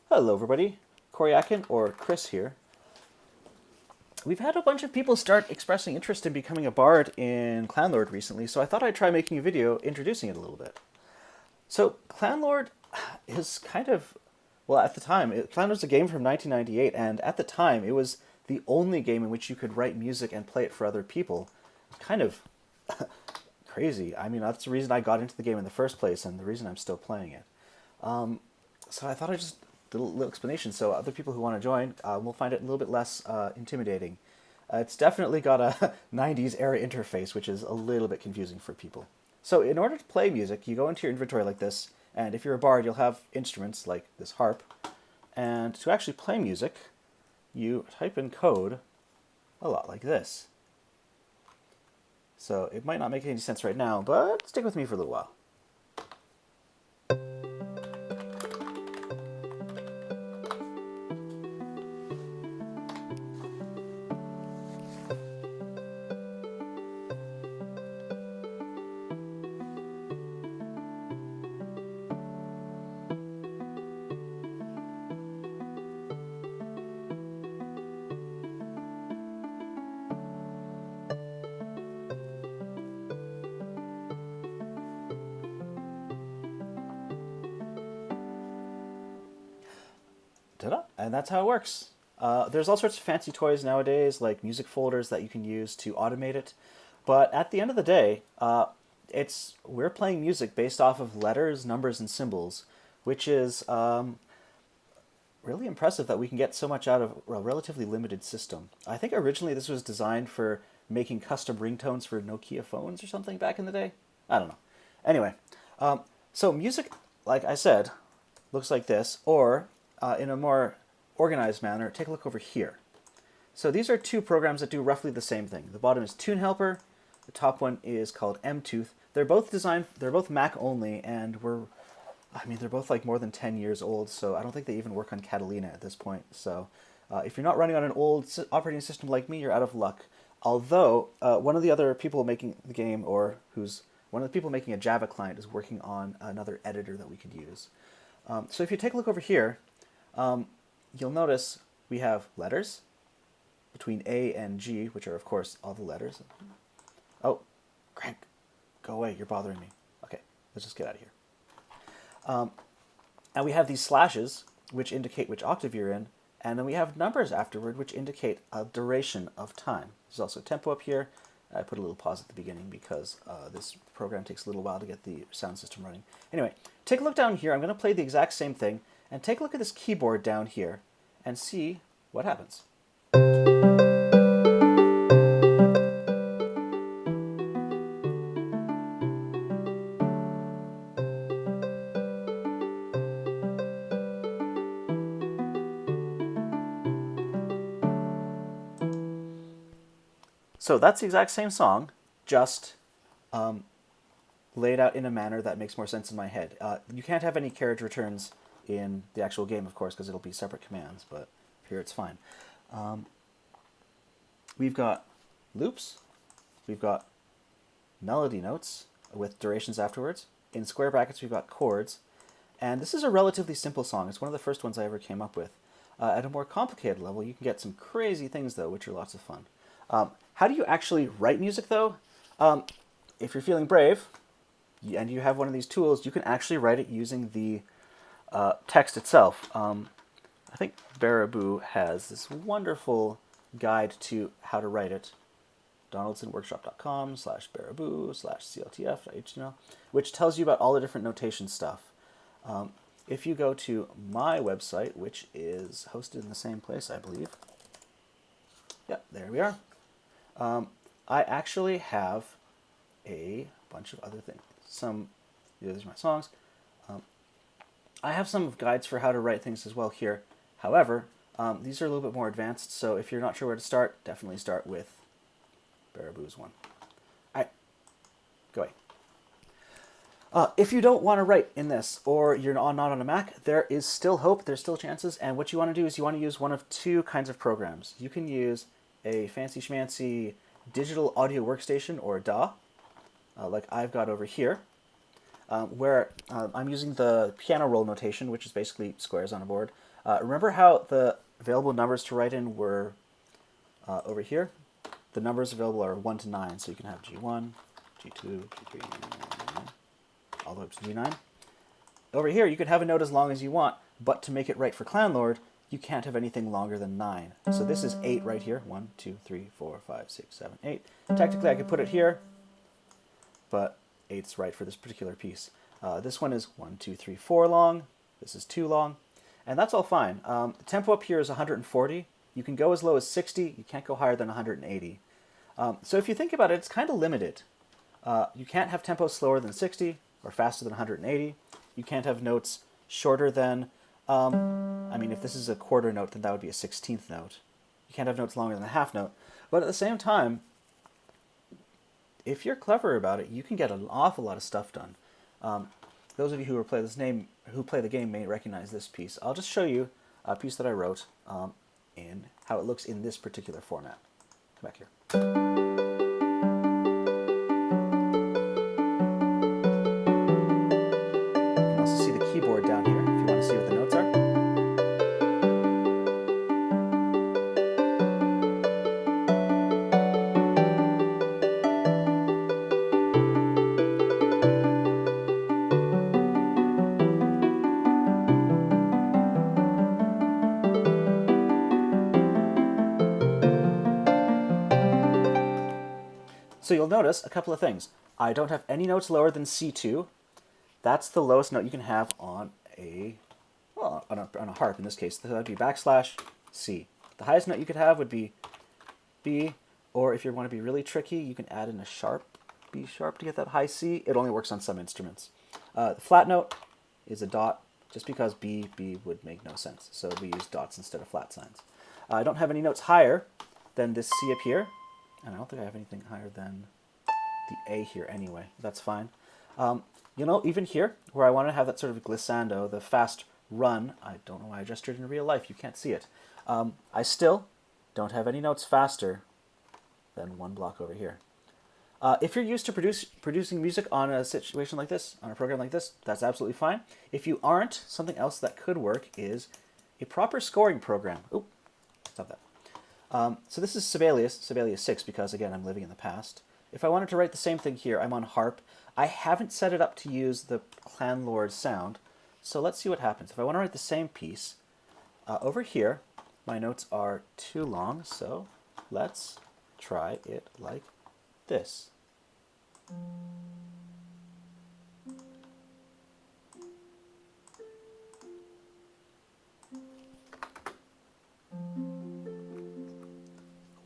Hello everybody, Koryakin or Chris here. We've had a bunch of people start expressing interest in becoming a bard in Clanlord recently, so I thought I'd try making a video introducing it a little bit. So Clanlord is kind of, well at the time, Clanlord's a game from 1998, and at the time it was the only game in which you could write music and play it for other people. Kind of crazy. I mean, that's the reason I got into the game in the first place and the reason I'm still playing it. So I thought I'd just do a little explanation so other people who want to join will find it a little bit less intimidating. It's definitely got a 90s era interface, which is a little bit confusing for people. So in order to play music, you go into your inventory like this, and if you're a bard, you'll have instruments like this harp. And to actually play music, you type in code a lot like this. So it might not make any sense right now, but stick with me for a little while. Ta-da! And that's how it works. There's all sorts of fancy toys nowadays, like music folders that you can use to automate it. But at the end of the day, we're playing music based off of letters, numbers, and symbols, which is really impressive that we can get so much out of a relatively limited system. I think originally this was designed for making custom ringtones for Nokia phones or something back in the day. I don't know. Anyway, so music, like I said, looks like this, or in a more organized manner, take a look over here. So these are two programs that do roughly the same thing. The bottom is Tune Helper. The top one is called Mtooth. They're both Mac only, and they're both like more than 10 years old, so I don't think they even work on Catalina at this point. So if you're not running on an old operating system like me, you're out of luck. Although one of the other people making the game, one of the people making a Java client, is working on another editor that we could use. So if you take a look over here, you'll notice we have letters between A and G, which are, of course, all the letters. Oh, Crank, go away. You're bothering me. Okay, let's just get out of here. And we have these slashes, which indicate which octave you're in, and then we have numbers afterward, which indicate a duration of time. There's also tempo up here. I put a little pause at the beginning because this program takes a little while to get the sound system running. Anyway, take a look down here. I'm going to play the exact same thing, and take a look at this keyboard down here and see what happens. So that's the exact same song, just laid out in a manner that makes more sense in my head. You can't have any carriage returns in the actual game, of course, because it'll be separate commands, but here it's fine. We've got loops, we've got melody notes with durations afterwards. In square brackets, we've got chords, and this is a relatively simple song. It's one of the first ones I ever came up with. At a more complicated level, you can get some crazy things, though, which are lots of fun. How do you actually write music, though? If you're feeling brave, and you have one of these tools, you can actually write it using the text itself. I think Baraboo has this wonderful guide to how to write it. donaldsonworkshop.com/baraboo/cltf.html, which tells you about all the different notation stuff. If you go to my website, which is hosted in the same place, I believe. Yep, there we are. I actually have a bunch of other things. These are my songs. I have some guides for how to write things as well here. However, these are a little bit more advanced, so if you're not sure where to start, definitely start with Baraboo's one. All right, go away. If you don't want to write in this, or you're not on a Mac, there is still hope, there's still chances, and what you want to do is you want to use one of two kinds of programs. You can use a fancy schmancy digital audio workstation, or DAW, like I've got over here. where I'm using the piano roll notation, which is basically squares on a board. Remember how the available numbers to write in were over here? The numbers available are 1 to 9, so you can have G1, G2, G3, all the way up to G9. Over here, you could have a note as long as you want, but to make it right for Clanlord, you can't have anything longer than 9. So this is 8 right here. 1, 2, 3, 4, 5, 6, 7, 8. Technically, I could put it here, but 8's right for this particular piece. This one is 1, 2, 3, 4 long. This is 2 long. And that's all fine. The tempo up here is 140. You can go as low as 60. You can't go higher than 180. So if you think about it, it's kind of limited. You can't have tempo slower than 60 or faster than 180. You can't have notes shorter than, I mean, if this is a quarter note, then that would be a 16th note. You can't have notes longer than a half note. But at the same time, if you're clever about it, you can get an awful lot of stuff done. Those of you who play the game may recognize this piece. I'll just show you a piece that I wrote in how it looks in this particular format. Come back here. You can also see the keyboard down here if you want to see what the notes are. So you'll notice a couple of things. I don't have any notes lower than C2. That's the lowest note you can have on a harp in this case. That would be backslash C. The highest note you could have would be B, or if you want to be really tricky, you can add in a sharp, B sharp to get that high C. It only works on some instruments. The flat note is a dot, just because B would make no sense. So we use dots instead of flat signs. I don't have any notes higher than this C up here. And I don't think I have anything higher than the A here anyway. That's fine. You know, even here, where I want to have that sort of glissando, the fast run, I don't know why I gestured in real life. You can't see it. I still don't have any notes faster than one block over here. If you're used to producing music on a situation like this, on a program like this, that's absolutely fine. If you aren't, something else that could work is a proper scoring program. Oop, stop that. So this is Sibelius 6, because again, I'm living in the past. If I wanted to write the same thing here, I'm on harp. I haven't set it up to use the Clanlord sound, so let's see what happens. If I want to write the same piece, over here, my notes are too long, so let's try it like this.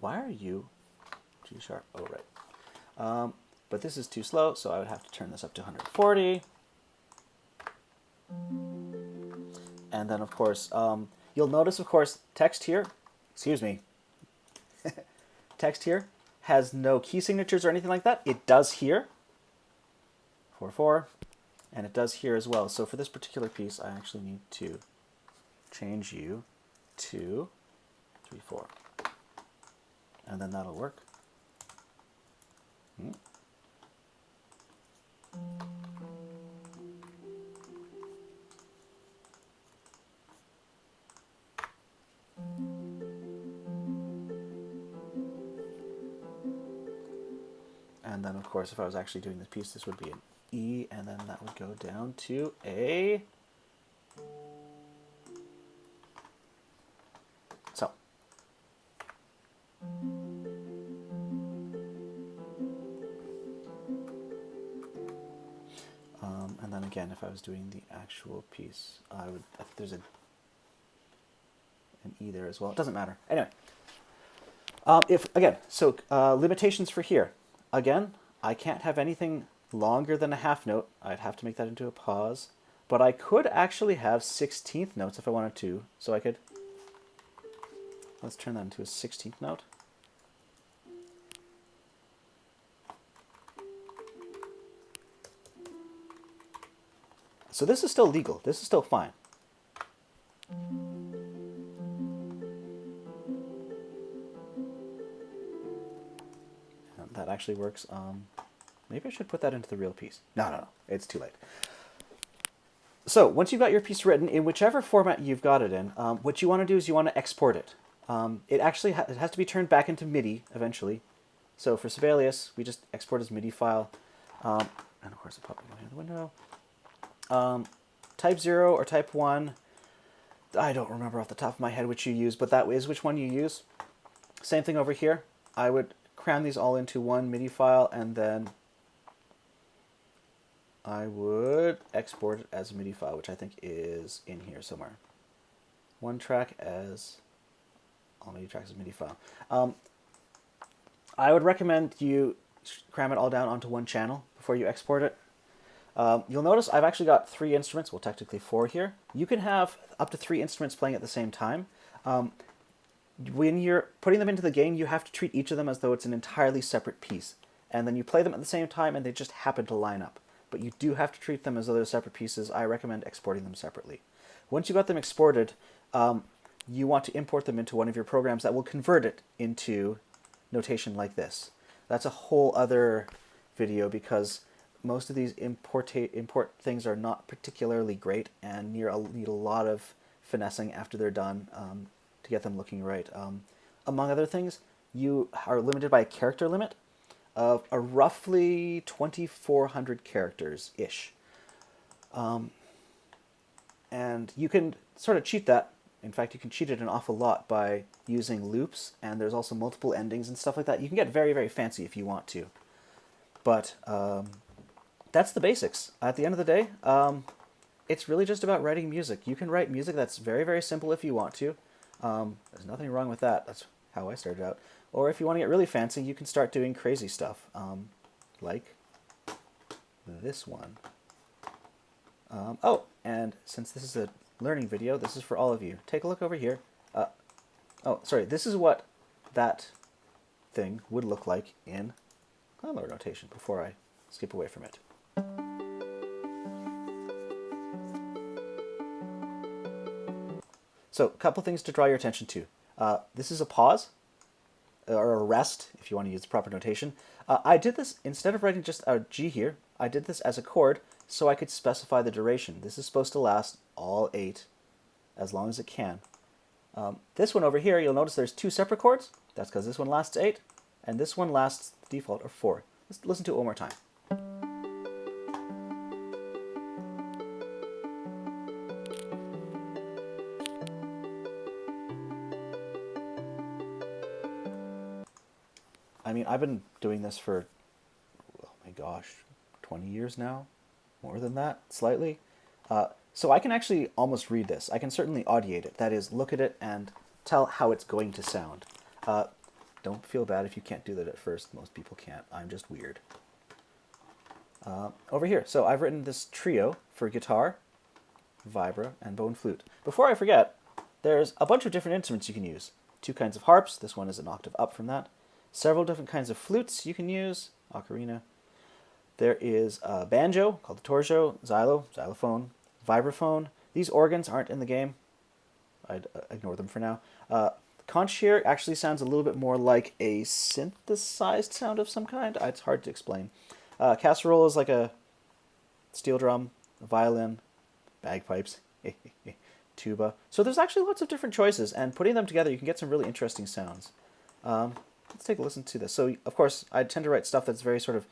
Why are you G sharp? Oh, right. But this is too slow, so I would have to turn this up to 140. And then, of course, you'll notice, of course, text here, excuse me, text here has no key signatures or anything like that. It does here, 4/4, and it does here as well. So for this particular piece, I actually need to change you to 3/4. And then that'll work. And then, of course, if I was actually doing this piece, this would be an E, and then that would go down to a... So. And then again, if I was doing the actual piece, I would, there's an E there as well. It doesn't matter. Anyway, limitations for here. Again, I can't have anything longer than a half note. I'd have to make that into a pause. But I could actually have 16th notes if I wanted to. So I could, let's turn that into a 16th note. So this is still legal. This is still fine. That actually works. Maybe I should put that into the real piece. No, it's too late. So once you've got your piece written in whichever format you've got it in, what you want to do is you want to export it. It actually it has to be turned back into MIDI eventually. So for Sibelius, we just export as MIDI file. And of course, it popped in the window. Type 0 or type 1. I don't remember off the top of my head which you use, but that is which one you use. Same thing over here. I would cram these all into one MIDI file, and then I would export it as a MIDI file, which I think is in here somewhere. One track as all MIDI tracks as MIDI file. I would recommend you cram it all down onto one channel before you export it. You'll notice I've actually got 3 instruments, well technically 4 here. You can have up to 3 instruments playing at the same time. When you're putting them into the game, you have to treat each of them as though it's an entirely separate piece. And then you play them at the same time and they just happen to line up. But you do have to treat them as though they're separate pieces. I recommend exporting them separately. Once you've got them exported, you want to import them into one of your programs that will convert it into notation like this. That's a whole other video because most of these import things are not particularly great and need a lot of finessing after they're done to get them looking right. Among other things, you are limited by a character limit of a roughly 2,400 characters-ish. And you can sort of cheat that. In fact, you can cheat it an awful lot by using loops, and there's also multiple endings and stuff like that. You can get very, very fancy if you want to. But that's the basics. At the end of the day, it's really just about writing music. You can write music that's very, very simple if you want to. There's nothing wrong with that. That's how I started out. Or if you want to get really fancy, you can start doing crazy stuff, like this one. Oh, and since this is a learning video, this is for all of you. Take a look over here. Oh, sorry, this is what that thing would look like in color notation before I skip away from it. So, a couple things to draw your attention to. This is a pause, or a rest, if you want to use the proper notation. I did this, instead of writing just a G here, I did this as a chord so I could specify the duration. This is supposed to last all 8 as long as it can. This one over here, you'll notice there's 2 separate chords. That's because this one lasts 8, and this one lasts the default of 4. Let's listen to it one more time. I mean, I've been doing this for, oh my gosh, 20 years now? More than that, slightly. So I can actually almost read this. I can certainly audiate it. That is, look at it and tell how it's going to sound. Don't feel bad if you can't do that at first. Most people can't. I'm just weird. Over here, so I've written this trio for guitar, vibra, and bow and flute. Before I forget, there's a bunch of different instruments you can use. 2 kinds of harps. This one is an octave up from that. Several different kinds of flutes you can use, ocarina. There is a banjo called the torjo, xylophone, vibraphone. These organs aren't in the game. I'd ignore them for now. Conch here actually sounds a little bit more like a synthesized sound of some kind. It's hard to explain. Casserole is like a steel drum, a violin, bagpipes, tuba. So there's actually lots of different choices, and putting them together you can get some really interesting sounds. Let's take a listen to this. So, of course, I tend to write stuff that's very sort of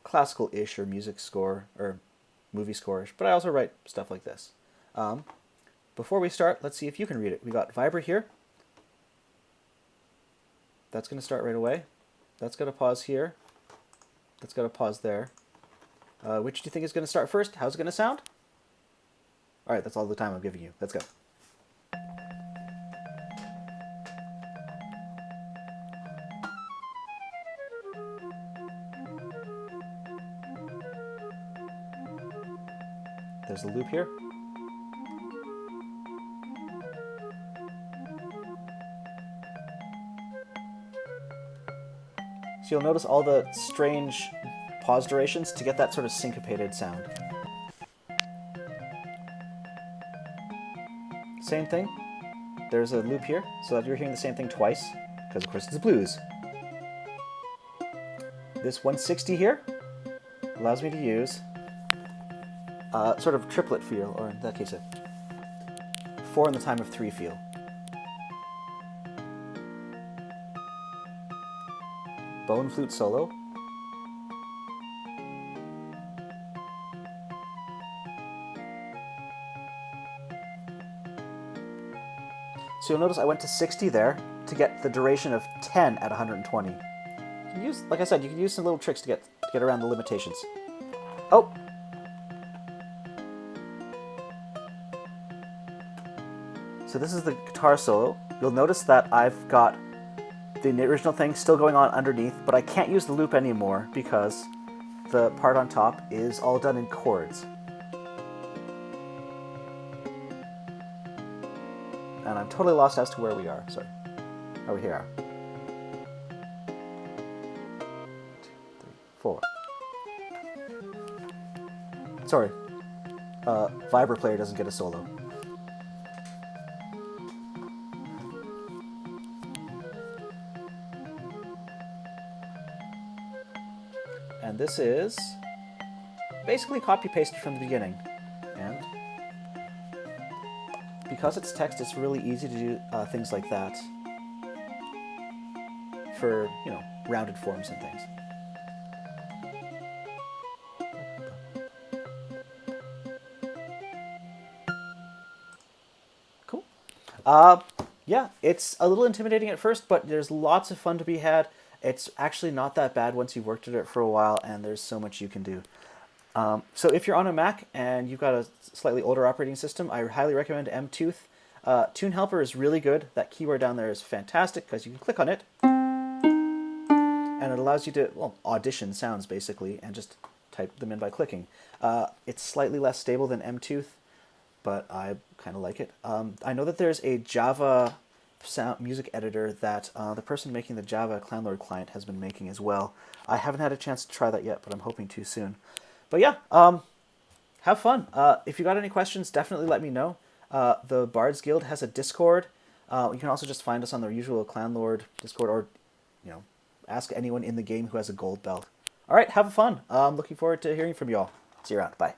classical-ish or music score or movie score-ish, but I also write stuff like this. Before we start, let's see if you can read it. We got vibra here. That's going to start right away. That's got a pause here. That's got a pause there. Which do you think is going to start first? How's it going to sound? All right, that's all the time I'm giving you. Let's go. There's a loop here. So you'll notice all the strange pause durations to get that sort of syncopated sound. Same thing. There's a loop here, so that you're hearing the same thing twice, because of course it's blues. This 160 here, allows me to use sort of triplet feel, or in that case, a 4 in the time of 3 feel. Bone flute solo. So you'll notice I went to 60 there to get the duration of 10 at 120. You can use, like I said, you can use some little tricks to get around the limitations. Oh! So this is the guitar solo. You'll notice that I've got the original thing still going on underneath, but I can't use the loop anymore because the part on top is all done in chords. And I'm totally lost as to where we are. Sorry. Oh, here are. 2, 3, 4. Sorry. Vibra player doesn't get a solo. And this is basically copy-pasted from the beginning. And because it's text, it's really easy to do things like that for, you know, rounded forms and things. Cool. Yeah, it's a little intimidating at first, but there's lots of fun to be had. It's actually not that bad once you've worked at it for a while, and there's so much you can do. So if you're on a Mac and you've got a slightly older operating system, I highly recommend Mtooth. Tune Helper is really good. That keyword down there is fantastic because you can click on it, and it allows you to, well, audition sounds basically, and just type them in by clicking. It's slightly less stable than Mtooth, but I kind of like it. I know that there's a Java sound music editor that the person making the Java Clanlord client has been making as well. I haven't had a chance to try that yet, but I'm hoping to soon. But yeah, have fun. If you got any questions, definitely let me know. The Bards Guild has a Discord. You can also just find us on the usual Clanlord Discord, or, you know, ask anyone in the game who has a gold belt. All right, have fun. I'm looking forward to hearing from you all. See you around. Bye.